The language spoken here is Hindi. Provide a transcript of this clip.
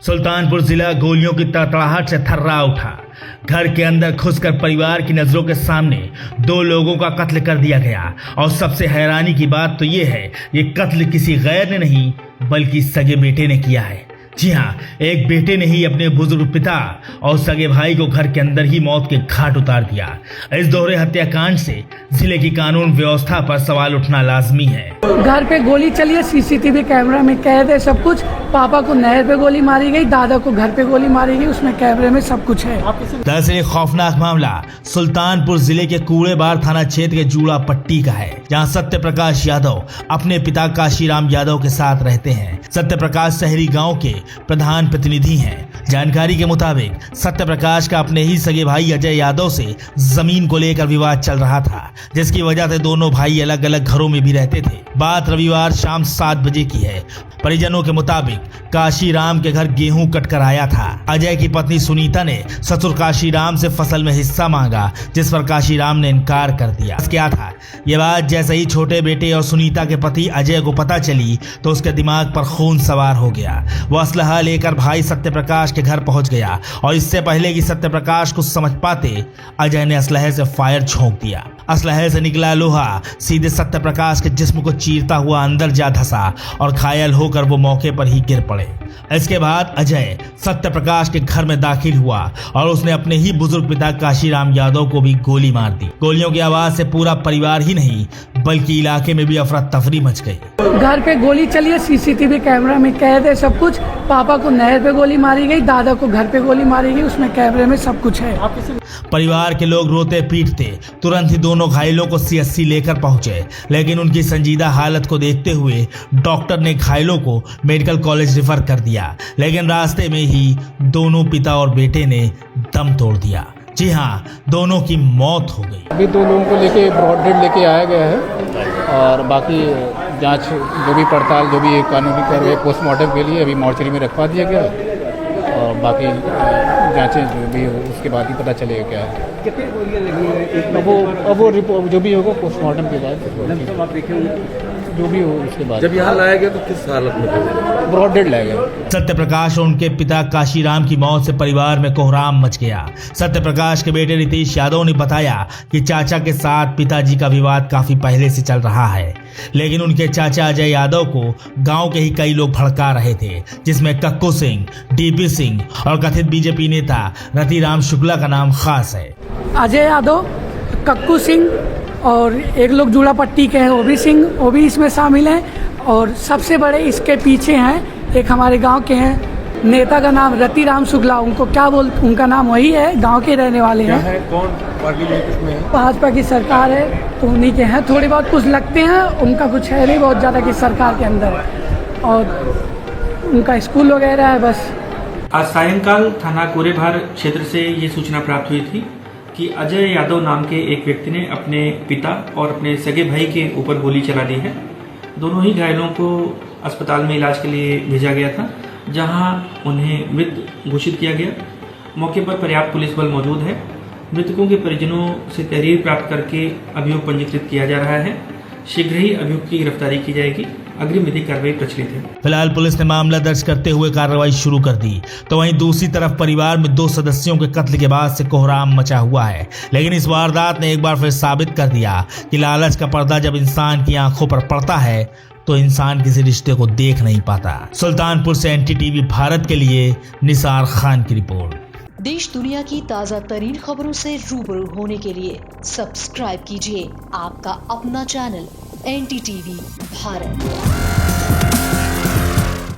सुल्तानपुर जिला गोलियों की तड़तड़ाहट से थर्रा उठा। घर के अंदर घुसकर परिवार की नजरों के सामने 2 लोगों का कत्ल कर दिया गया। और सबसे हैरानी की बात तो ये है, ये कत्ल किसी गैर ने नहीं बल्कि सगे बेटे ने किया है। जी हाँ, एक बेटे ने ही अपने बुजुर्ग पिता और सगे भाई को घर के अंदर ही मौत के घाट उतार दिया। इस दोहरे हत्याकांड से जिले की कानून व्यवस्था पर सवाल उठना लाजमी है। घर पे गोली चली है, सीसीटीवी कैमरा में कैद है सब कुछ। पापा को नहर पे गोली मारी गई, दादा को घर पे गोली मारी गई, उसमें कैमरे में सब कुछ है। दरअसल ये खौफनाक मामला सुल्तानपुर जिले के कूड़ेबार थाना क्षेत्र के जूड़ा पट्टी का है, जहां सत्य प्रकाश यादव अपने पिता काशीराम यादव के साथ रहते हैं। सत्य प्रकाश शहरी गांव के प्रधान प्रतिनिधि हैं। जानकारी के मुताबिक सत्य प्रकाश का अपने ही सगे भाई अजय यादव से जमीन को लेकर विवाद चल रहा था, जिसकी वजह से दोनों भाई अलग अलग घरों में भी रहते थे। बात रविवार शाम 7 बजे की है। परिजनों के मुताबिक काशीराम के घर गेहूं कटकर आया था। अजय की पत्नी सुनीता ने ससुर काशीराम से फसल में हिस्सा मांगा, जिस पर काशीराम ने इनकार कर दिया। क्या था ये बात जैसे ही छोटे बेटे और सुनीता के पति अजय को पता चली तो उसके दिमाग पर खून सवार हो गया। वो असलहा लेकर भाई सत्य प्रकाश के घर पहुंच गया और इससे पहले कि सत्य प्रकाश कुछ समझ पाते, अजय ने असलहे से फायर झोंक दिया। असलहे से निकला लोहा सीधे सत्य प्रकाश के जिस्म को चीरता हुआ अंदर जा धंसा और घायल होकर वो मौके पर ही गिर पड़े। इसके बाद अजय सत्य प्रकाश के घर में दाखिल हुआ और उसने अपने ही बुजुर्ग पिता काशीराम यादव को भी गोली मार दी। गोलियों की आवाज से पूरा परिवार ही नहीं बल्कि इलाके में भी अफरा तफरी मच गई। घर पे गोली चली है, सीसीटीवी कैमरा में कैद है सब कुछ। पापा को नहर पे गोली मारी गई, दादा को घर पे गोली मारी गई, उसमें कैमरे में सब कुछ है। परिवार के लोग रोते पीटते तुरंत ही दोनों घायलों को सीएससी लेकर पहुंचे, लेकिन उनकी संजीदा हालत को देखते हुए डॉक्टर ने घायलों को मेडिकल कॉलेज रेफर कर दिया, लेकिन रास्ते में ही दोनों पिता और बेटे ने दम तोड़ दिया। जी हाँ, दोनों की मौत हो गई। अभी 2 लोगों को लेके ब्रॉड डेड लेके आया गया है और बाकी जांच जो भी पड़ताल जो भी कानूनी कार्रवाई पोस्टमार्टम के लिए अभी मॉर्चरी में रखवा दिया गया और बाकी जांचें जो भी उसके बाद ही पता चलेगा क्या है। कितनी गोलियां लगी हैं? अब वो रिपोर्ट जो भी होगा पोस्टमार्टम के बाद जो भी हो उसके बाद। जब यहाँ लाया गया तो किस हालत में? ब्रॉड डेड लाया गया। सत्य प्रकाश और उनके पिता काशीराम की मौत से परिवार में कोहराम मच गया। सत्य प्रकाश के बेटे रितेश यादव ने बताया कि चाचा के साथ पिताजी का विवाद काफी पहले से चल रहा है, लेकिन उनके चाचा अजय यादव को गांव के ही कई लोग भड़का रहे थे, जिसमें कक्कू सिंह, डीपी सिंह और कथित बीजेपी नेता रतिराम शुक्ला का नाम खास है। अजय यादव, कक्कू सिंह और एक लोग जूड़ा पट्टी के हैं ओबी सिंह, वो भी इसमें शामिल हैं। और सबसे बड़े इसके पीछे हैं एक हमारे गांव के हैं नेता का नाम रतिराम शुक्ला। उनको क्या बोल, उनका नाम वही है, गांव के रहने वाले हैं। कौन पार्टी में किसमें? भाजपा की सरकार है तो उन्हीं के हैं। थोड़ी बहुत कुछ लगते हैं, उनका कुछ है नहीं बहुत ज़्यादा कि सरकार के अंदर है। और उनका स्कूल वगैरह है बस। आज सायंकाल थाना कोरेभार क्षेत्र से ये सूचना प्राप्त हुई थी कि अजय यादव नाम के एक व्यक्ति ने अपने पिता और अपने सगे भाई के ऊपर गोली चला दी है। दोनों ही घायलों को अस्पताल में इलाज के लिए भेजा गया था, जहां उन्हें मृत घोषित किया गया। मौके पर पर्याप्त पुलिस बल मौजूद है। मृतकों के परिजनों से तहरीर प्राप्त करके अभियोग पंजीकृत किया जा रहा है। शीघ्र ही अभियुक्त की गिरफ्तारी की जाएगी। अग्रिम विधिक कार्रवाई प्रचलित है। फिलहाल पुलिस ने मामला दर्ज करते हुए कार्रवाई शुरू कर दी, तो वहीं दूसरी तरफ परिवार में 2 सदस्यों के कत्ल के बाद से कोहराम मचा हुआ है। लेकिन इस वारदात ने एक बार फिर साबित कर दिया कि लालच का पर्दा जब इंसान की आंखों पर पड़ता है तो इंसान किसी रिश्ते को देख नहीं पाता। सुल्तानपुर से NTTV भारत के लिए निसार खान की रिपोर्ट। देश दुनिया की ताज़ा तरीन खबरों से रूबरू होने के लिए सब्सक्राइब कीजिए आपका अपना चैनल NTTV भारत।